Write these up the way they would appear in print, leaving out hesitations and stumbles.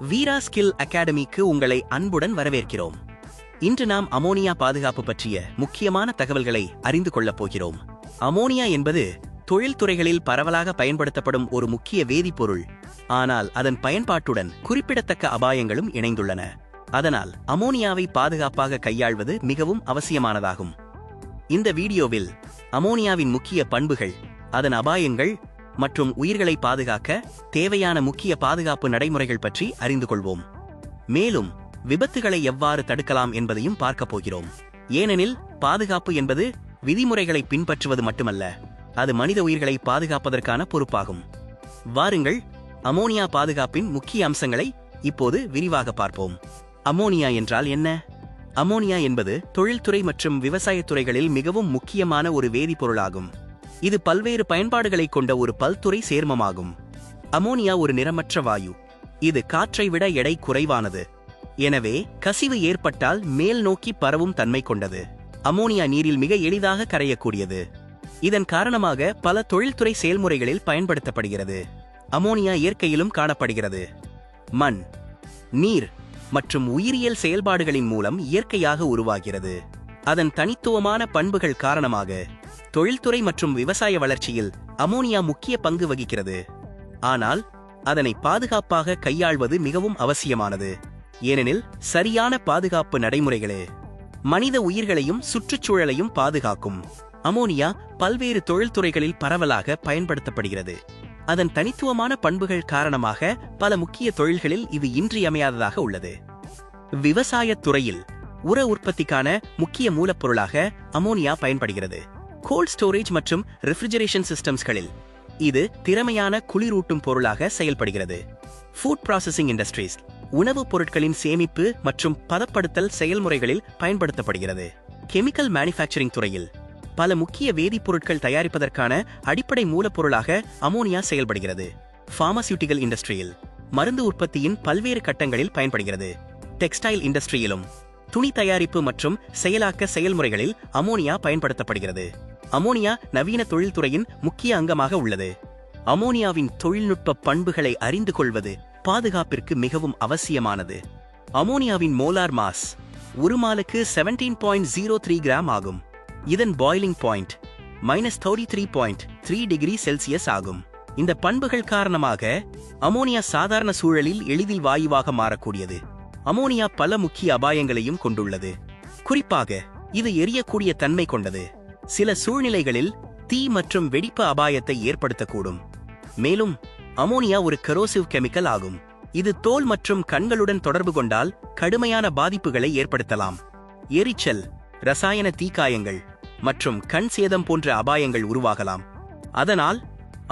வீரா skill அகாடமிக்கு உங்களை அன்புடன் வரவேற்கிறோம். இன்று நாம் அமோனியா பாதுகாப்பு பற்றிய முக்கியமான தகவல்களை அறிந்து கொள்ளப் போகிறோம். அமோனியா என்பது தொழில்துறைகளில் பரவலாக பயன்படுத்தப்படும் ஒரு முக்கிய வேதிப்பொருள். ஆனால் அதன் பயன்பாட்டுடன் குறிப்பிடத்தக்க அபாயங்களும் இணைந்துள்ளன. அதனால் அமோனியாவை பாதுகாப்பாக கையாள்வது மிகவும் அவசியமானதாகும். இந்த வீடியோவில் அமோனியாவின் முக்கிய பண்புகள், அதன் அபாயங்கள் மற்றும் உயிர்களை பாதுகாக்க தேவையான முக்கிய பாதுகாப்பு நடைமுறைகள் பற்றி அறிந்து கொள்வோம். மேலும் விபத்துகளை எவ்வாறு தடுக்கலாம் என்பதையும் பார்க்கப் போகிறோம். ஏனெனில் பாதுகாப்பு என்பது விதிமுறைகளை பின்பற்றுவது மட்டுமல்ல, அது மனித உயிர்களை பாதுகாப்பதற்கான பொறுப்பாகும். வாருங்கள், அமோனியா பாதுகாப்பின் முக்கிய அம்சங்களை இப்போது விரிவாக பார்ப்போம். அமோனியா என்றால் என்ன? அமோனியா என்பது தொழில்துறை மற்றும் விவசாயத் துறைகளில் மிகவும் முக்கியமான ஒரு வேதிப்பொருளாகும். இது பல்வேறு பயன்பாடுகளை கொண்ட ஒரு பல்துறை சேர்மமாகும். அமோனியா ஒரு நிறமற்ற வாயு. இது காற்றை விட எடை குறைவானது. எனவே கசிவு ஏற்பட்டால் மேல் நோக்கி பரவும் தன்மை கொண்டது. அமோனியா நீரில் மிக எளிதாக கரையக்கூடியது. இதன் காரணமாக பல தொழில்துறை செயல்முறைகளில் பயன்படுத்தப்படுகிறது. அமோனியா இயற்கையிலும் காணப்படுகிறது. மண், நீர் மற்றும் உயிரியல் செயல்பாடுகளின் மூலம் இயற்கையாக உருவாகிறது. அதன் தனித்துவமான பண்புகள் காரணமாக தொழில்துறை மற்றும் விவசாய வளர்ச்சியில் அமோனியா முக்கிய பங்கு வகிக்கிறது. ஆனால் அதனை பாதுகாப்பாக கையாள்வது மிகவும் அவசியமானது. ஏனெனில் சரியான பாதுகாப்பு நடைமுறைகளே மனித உயிர்களையும் சுற்றுச்சூழலையும் பாதுகாக்கும். அமோனியா பல்வேறு தொழில்துறைகளில் பரவலாக பயன்படுத்தப்படுகிறது. அதன் தனித்துவமான பண்புகள் காரணமாக பல முக்கிய தொழில்களில் இது இன்றியமையாததாக உள்ளது. விவசாயத் துறையில் உர உற்பத்திக்கான முக்கிய மூலப்பொருளாக அமோனியா பயன்படுகிறது. கோல்ட் ஸ்டோரேஜ் மற்றும் ரெஃப்ரிஜரேஷன் சிஸ்டம்ஸ்களில் இது திறமையான குளிரூட்டும் பொருளாக செயல்படுகிறது. ஃபுட் ப்ராசஸிங் இண்டஸ்ட்ரீஸ் உணவுப் பொருட்களின் சேமிப்பு மற்றும் பதப்படுத்தல் செயல்முறைகளில் பயன்படுத்தப்படுகிறது. கெமிக்கல் மேனுஃபேக்சரிங் துறையில் பல முக்கிய வேதிப்பொருட்கள் தயாரிப்பதற்கான அடிப்படை மூலப்பொருளாக அமோனியா செயல்படுகிறது. பார்மசியூட்டிக்கல் இண்டஸ்ட்ரியில் மருந்து உற்பத்தியின் பல்வேறு கட்டங்களில் பயன்படுகிறது. டெக்ஸ்டைல் இண்டஸ்ட்ரியிலும் துணி தயாரிப்பு மற்றும் செயலாக்க செயல்முறைகளில் அமோனியா பயன்படுத்தப்படுகிறது. அமோனியா நவீன தொழில்துறையின் முக்கிய அங்கமாக உள்ளது. அமோனியாவின் தொழில்நுட்ப பண்புகளை அறிந்து கொள்வது பாதுகாப்பிற்கு மிகவும் அவசியமானது. அமோனியாவின் மோலார் மாஸ் ஒரு மாலுக்கு 17.03 கிராம் ஆகும். இதன் பாய்லிங் பாயிண்ட் -33.3 டிகிரி செல்சியஸ் ஆகும். இந்த பண்புகள் காரணமாக அமோனியா சாதாரண சூழலில் எளிதில் வாயுவாக மாறக்கூடியது. அமோனியா பல முக்கிய அபாயங்களையும் கொண்டுள்ளது. குறிப்பாக இது எரியக்கூடிய தன்மை கொண்டது. சில சூழ்நிலைகளில் தீ மற்றும் வெடிப்பு அபாயத்தை ஏற்படுத்தக்கூடும். மேலும் அமோனியா ஒரு கரோசிவ் கெமிக்கல் ஆகும். இது தோல் மற்றும் கண்களுடன் தொடர்பு கொண்டால் கடுமையான பாதிப்புகளை ஏற்படுத்தலாம். எரிச்சல், ரசாயன தீக்காயங்கள் மற்றும் கண் சேதம் போன்ற அபாயங்கள் உருவாகலாம். அதனால்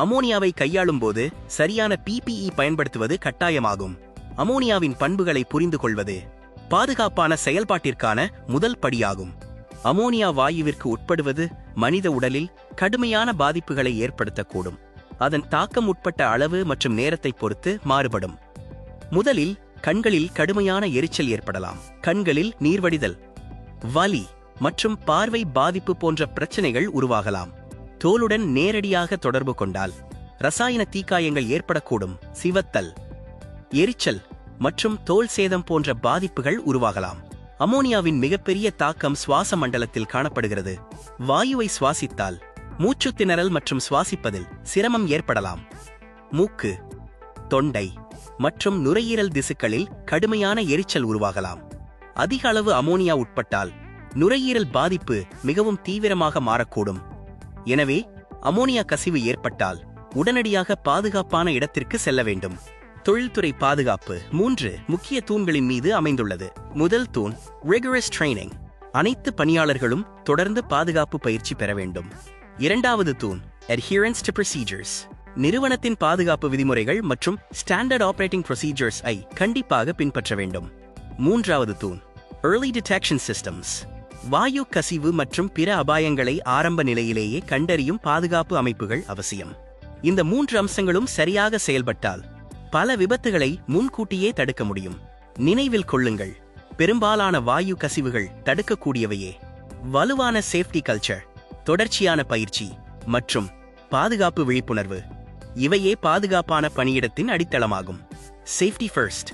அமோனியாவை கையாளும் போது சரியான PPE பயன்படுத்துவது கட்டாயமாகும். அமோனியாவின் பண்புகளை புரிந்து கொள்வது பாதுகாப்பான செயல்பாட்டிற்கான முதல் படியாகும். அமோனியா வாயுவிற்கு உட்படுவது மனித உடலில் கடுமையான பாதிப்புகளை ஏற்படுத்தக்கூடும். அதன் தாக்கம் உட்பட்ட அளவு மற்றும் நேரத்தை பொறுத்து மாறுபடும். முதலில் கண்களில் கடுமையான எரிச்சல் ஏற்படலாம். கண்களில் நீர்வடிதல், வலி மற்றும் பார்வை பாதிப்பு போன்ற பிரச்சனைகள் உருவாகலாம். தோலுடன் நேரடியாக தொடர்பு கொண்டால் ரசாயன தீக்காயங்கள் ஏற்படக்கூடும். சிவத்தல், எரிச்சல் மற்றும் தோல் சேதம் போன்ற பாதிப்புகள் உருவாகலாம். அமோனியாவின் மிகப்பெரிய தாக்கம் சுவாச மண்டலத்தில் காணப்படுகிறது. வாயுவை சுவாசித்தால் மூச்சு திணறல் மற்றும் சுவாசிப்பதில் சிரமம் ஏற்படலாம். மூக்கு, தொண்டை மற்றும் நுரையீரல் திசுக்களில் கடுமையான எரிச்சல் உருவாகலாம். அதிக அளவு அமோனியா உட்பட்டால் நுரையீரல் பாதிப்பு மிகவும் தீவிரமாக மாறக்கூடும். எனவே அமோனியா கசிவு ஏற்பட்டால் உடனடியாக பாதுகாப்பான இடத்திற்கு செல்ல வேண்டும். தொழில்துறை பாதுகாப்பு 3 முக்கிய தூண்களின் மீது அமைந்துள்ளது. முதல் தூண் rigorous training. அனைத்து பணியாளர்களும் தொடர்ந்து பாதுகாப்பு பயிற்சி பெற வேண்டும். இரண்டாவது தூண் adherence to procedures. நிறுவனத்தின் பாதுகாப்பு விதிமுறைகள் மற்றும் ஸ்டாண்டர்ட் ஆபரேட்டிங் ப்ரொசீஜர்ஸ் ஐ கண்டிப்பாக பின்பற்ற வேண்டும். மூன்றாவது தூண் early detection systems. வாயு கசிவு மற்றும் பிற அபாயங்களை ஆரம்ப நிலையிலேயே கண்டறியும் பாதுகாப்பு அமைப்புகள் அவசியம். இந்த 3 அம்சங்களும் சரியாக செயல்பட்டால் பல விபத்துகளை முன்கூட்டியே தடுக்க முடியும். நினைவில் கொள்ளுங்கள், பெரும்பாலான வாயு கசிவுகள் தடுக்கக்கூடியவையே. வலுவான சேஃப்டி கல்ச்சர், தொடர்ச்சியான பயிற்சி மற்றும் பாதுகாப்பு விழிப்புணர்வு இவையே பாதுகாப்பான பணியிடத்தின் அடித்தளமாகும். Safety first.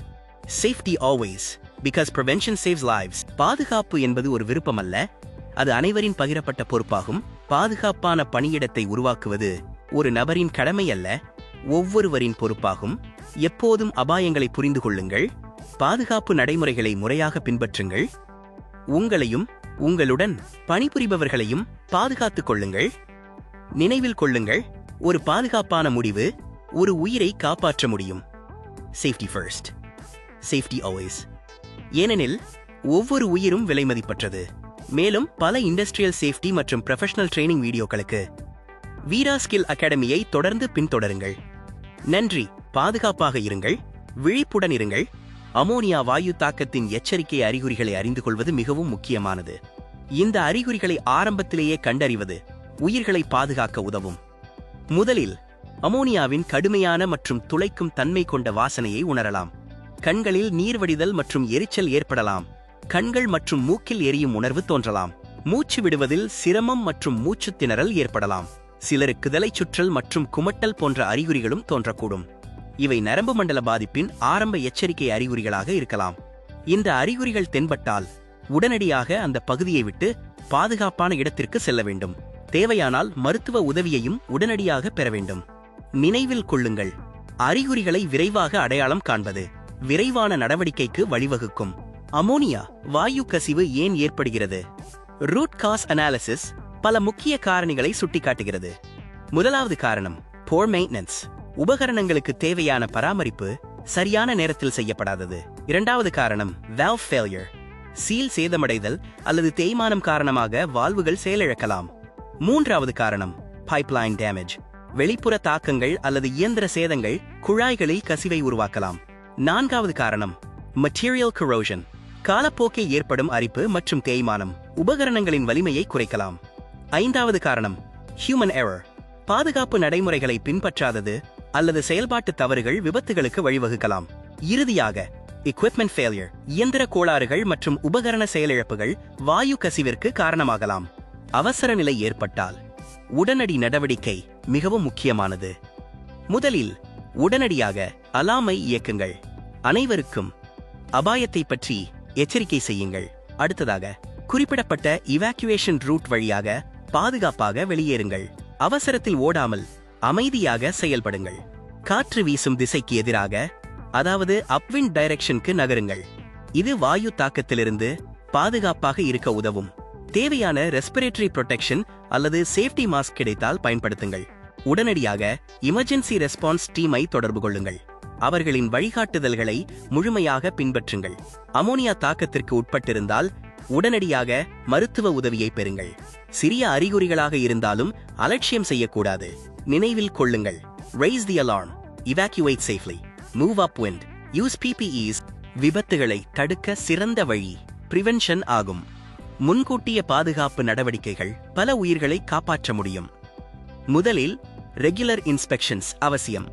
Safety always, because prevention saves lives. பாதுகாப்பு என்பது ஒரு விருப்பமல்ல, அது அனைவரின் பகிரப்பட்ட பொறுப்பாகும். பாதுகாப்பான பணியிடத்தை உருவாக்குவது ஒரு நபரின் கடமை அல்ல, ஒவ்வொருவரின் பொறுப்பாகும். எப்போதும் அபாயங்களை புரிந்து கொள்ளுங்கள், பாதுகாப்பு நடைமுறைகளை முறையாக பின்பற்றுங்கள், உங்களையும் உங்களுடன் பணிபுரிபவர்களையும் பாதுகாத்துக் கொள்ளுங்கள். நினைவில் கொள்ளுங்கள், ஒரு பாதுகாப்பான முடிவு ஒரு உயிரை காப்பாற்ற முடியும். Safety first, safety always. ஏனெனில் ஒவ்வொரு உயிரும் விலைமதிப்பற்றது. மேலும் பல இண்டஸ்ட்ரியல் சேஃப்டி மற்றும் ப்ரொஃபஷனல் ட்ரெய்னிங் வீடியோக்களுக்கு வீரா ஸ்கில் அகாடமியை தொடர்ந்து பின்தொடருங்கள். நன்றி. பாதுகாப்பாக இருங்கள், விழிப்புடன் இருங்கள். அமோனியா வாயு தாக்கத்தின் எச்சரிக்கை அறிகுறிகளை அறிந்து கொள்வது மிகவும் முக்கியமானது. இந்த அறிகுறிகளை ஆரம்பத்திலேயே கண்டறிவது உயிர்களை பாதுகாக்க உதவும். முதலில் அமோனியாவின் கடுமையான மற்றும் துளைக்கும் தன்மை கொண்ட வாசனையை உணரலாம். கண்களில் நீர்வடிதல் மற்றும் எரிச்சல் ஏற்படலாம். கண்கள் மற்றும் மூக்கில் எரியும் உணர்வு தோன்றலாம். மூச்சு விடுவதில் சிரமம் மற்றும் மூச்சுத் திணறல் ஏற்படலாம். சிலருக்கு தலைச்சுற்றல் மற்றும் குமட்டல் போன்ற அறிகுறிகளும் தோன்றக்கூடும். இவை நரம்பு மண்டல பாதிப்பின் ஆரம்ப எச்சரிக்கை அறிகுறிகளாக இருக்கலாம். இந்த அறிகுறிகள் தென்பட்டால் உடனடியாக அந்த பகுதியை விட்டு பாதுகாப்பான இடத்திற்கு செல்ல வேண்டும். தேவையானால் மருத்துவ உதவியையும் உடனடியாக பெற வேண்டும். நினைவில் கொள்ளுங்கள், அறிகுறிகளை விரைவாக அடையாளம் காண்பது விரைவான நடவடிக்கைக்கு வழிவகுக்கும். அமோனியா வாயு கசிவு ஏன் ஏற்படுகிறது? ரூட் காஸ் அனாலிசிஸ் பல முக்கிய காரணிகளை சுட்டிக்காட்டுகிறது. முதலாவது காரணம் poor maintenance, உபகரணங்களுக்கு தேவையான பராமரிப்பு சரியான நேரத்தில் செய்யப்படாதது. இரண்டாவது காரணம் valve failure, சீல் சேதமடைதல் அல்லது தேய்மானம் காரணமாக வால்வுகள் செயலிழக்கலாம். மூன்றாவது காரணம் pipeline damage, வெளிப்புற தாக்கங்கள் அல்லது இயந்திர சேதங்கள் குழாய்களில் கசிவை உருவாக்கலாம். நான்காவது காரணம் material corrosion, காலப்போக்கில் ஏற்படும் அரிப்பு மற்றும் தேய்மானம் உபகரணங்களின் வலிமையை குறைக்கலாம். ஐந்தாவது காரணம் human error, பாதுகாப்பு நடைமுறைகளை பின்பற்றாதது அல்லது செயல்பாட்டு தவறுகள் விபத்துகளுக்கு வழிவகுக்கலாம். இறுதியாக equipment failure, இயந்திர கோளாறுகள் மற்றும் உபகரண செயலிழப்புகள் வாயு கசிவிற்கு காரணமாகலாம். அவசர நிலை ஏற்பட்டால் உடனடி நடவடிக்கை மிகவும் முக்கியமானது. முதலில் உடனடியாக அலாமை இயக்குங்கள். அனைவருக்கும் அபாயத்தை பற்றி எச்சரிக்கை செய்யுங்கள். அடுத்ததாக குறிப்பிடப்பட்ட இவாக்குவேஷன் ரூட் வழியாக பாதுகாப்பாக வெளியேறுங்கள். அவசரத்தில் ஓடாமல் அமைதியாக செயல்படுங்கள். காற்று வீசும் திசைக்கு எதிராக, அதாவது அப்விண்ட் டைரக்ஷனுக்கு நகருங்கள். இது வாயு தாக்கத்திலிருந்து பாதுகாப்பாக இருக்க உதவும். தேவையான ரெஸ்பிரேட்டரி ப்ரொடெக்ஷன் அல்லது சேஃப்டி மாஸ்க் கிடைத்தால் பயன்படுத்துங்கள். உடனடியாக எமர்ஜென்சி ரெஸ்பான்ஸ் டீமை தொடர்பு கொள்ளுங்கள். அவர்களின் வழிகாட்டுதல்களை முழுமையாக பின்பற்றுங்கள். அமோனியா தாக்கத்திற்கு உட்பட்டிருந்தால் உடனடியாக மருத்துவ உதவியை பெறுங்கள். சிறிய அறிகுறிகளாக இருந்தாலும் அலட்சியம் செய்யக்கூடாது. நினைவில் கொள்ளுங்கள், raise the alarm, evacuate safely, move upwind, use PPEs. விபத்துகளை தடுக்க சிறந்த வழி பிரிவென்ஷன் ஆகும். முன்கூட்டிய பாதுகாப்பு நடவடிக்கைகள் பல உயிர்களை காப்பாற்ற முடியும். முதலில் ரெகுலர் இன்ஸ்பெக்ஷன்ஸ் அவசியம்.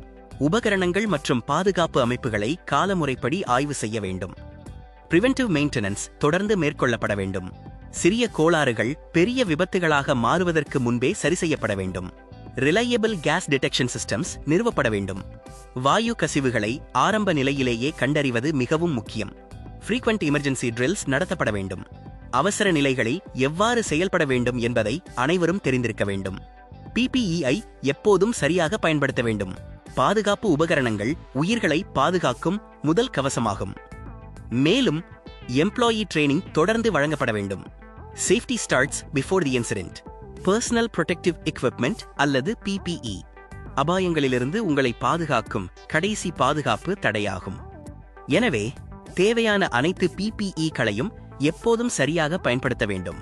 உபகரணங்கள் மற்றும் பாதுகாப்பு அமைப்புகளை காலமுறைப்படி ஆய்வு செய்ய வேண்டும். பிரிவென்டிவ் மெயின்டெனன்ஸ் தொடர்ந்து மேற்கொள்ளப்பட வேண்டும். சிறிய கோளாறுகள் பெரிய விபத்துகளாக மாறுவதற்கு முன்பே சரி செய்யப்பட வேண்டும். ரிலையபிள் கேஸ் டிடெக்ஷன் சிஸ்டம்ஸ் நிறுவப்பட வேண்டும். வாயு கசிவுகளை ஆரம்ப நிலையிலேயே கண்டறிவது மிகவும் முக்கியம். ஃப்ரீக்வெண்ட் எமர்ஜென்சி ட்ரில்ஸ் நடத்தப்பட வேண்டும். அவசர நிலைகளில் எவ்வாறு செயல்பட வேண்டும் என்பதை அனைவரும் தெரிந்திருக்க வேண்டும். PPE-ஐ எப்போதும் சரியாக பயன்படுத்த வேண்டும். பாதுகாப்பு உபகரணங்கள் உயிர்களை பாதுகாக்கும் முதல் கவசமாகும். மேலும் எம்ப்ளாயி ட்ரெய்னிங் தொடர்ந்து வழங்கப்பட வேண்டும். Safety starts before the incident. Personal protective equipment அல்லது PPE அபாயங்களிலிருந்து உங்களை பாதுகாக்கும் கடைசி பாதுகாப்பு தடையாகும். எனவே தேவையான அனைத்து PPE-களையும் எப்போதும் சரியாக பயன்படுத்த வேண்டும்.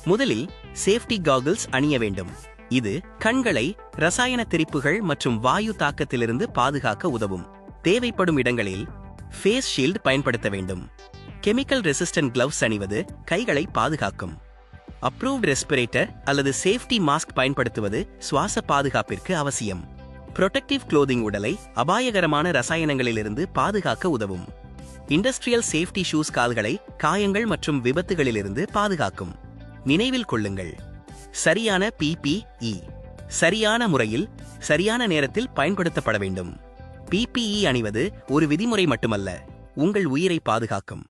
முதலில் சேஃப்டி காகிள்ஸ் அணிய வேண்டும். இது கண்களை ரசாயன தெறிப்புகள் மற்றும் வாயு தாக்கத்திலிருந்து பாதுகாக்க உதவும். தேவைப்படும் இடங்களில் ஃபேஸ் ஷீல்ட் பயன்படுத்த வேண்டும். கெமிக்கல் ரெசிஸ்டன்ட் கிளவுஸ் அணிவது கைகளை பாதுகாக்கும். அப்ரூவ்ட் ரெஸ்பிரேட்டர் அல்லது சேஃப்டி மாஸ்க் பயன்படுத்துவது சுவாச பாதுகாப்பிற்கு அவசியம். புரொடெக்டிவ் க்ளோதிங் உடலை அபாயகரமான ரசாயனங்களிலிருந்து பாதுகாக்க உதவும். இண்டஸ்ட்ரியல் சேஃப்டி ஷூஸ் கால்களை காயங்கள் மற்றும் விபத்துகளிலிருந்து பாதுகாக்கும். நினைவில் கொள்ளுங்கள், சரியான PPE சரியான முறையில் சரியான நேரத்தில் பயன்படுத்தப்பட வேண்டும். PPE அணிவது ஒரு விதிமுறை மட்டுமல்ல, உங்கள் உயிரை பாதுகாக்கும்.